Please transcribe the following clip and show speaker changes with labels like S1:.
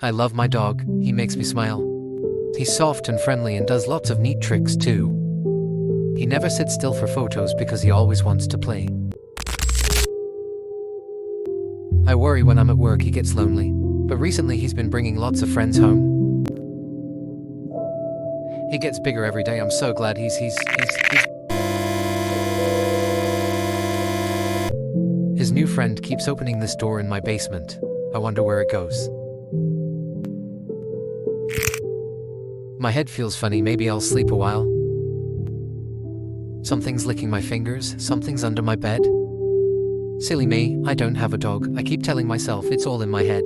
S1: I love my dog, he makes me smile. He's soft and friendly and does lots of neat tricks too. He never sits still for photos because he always wants to play. I worry when I'm at work he gets lonely, but recently he's been bringing lots of friends home. He gets bigger every day. I'm so glad he's His new friend keeps opening this door in my basement. I wonder where it goes. My head feels funny, maybe I'll sleep a while. Something's licking my fingers, something's under my bed. Silly me, I don't have a dog. I keep telling myself it's all in my head.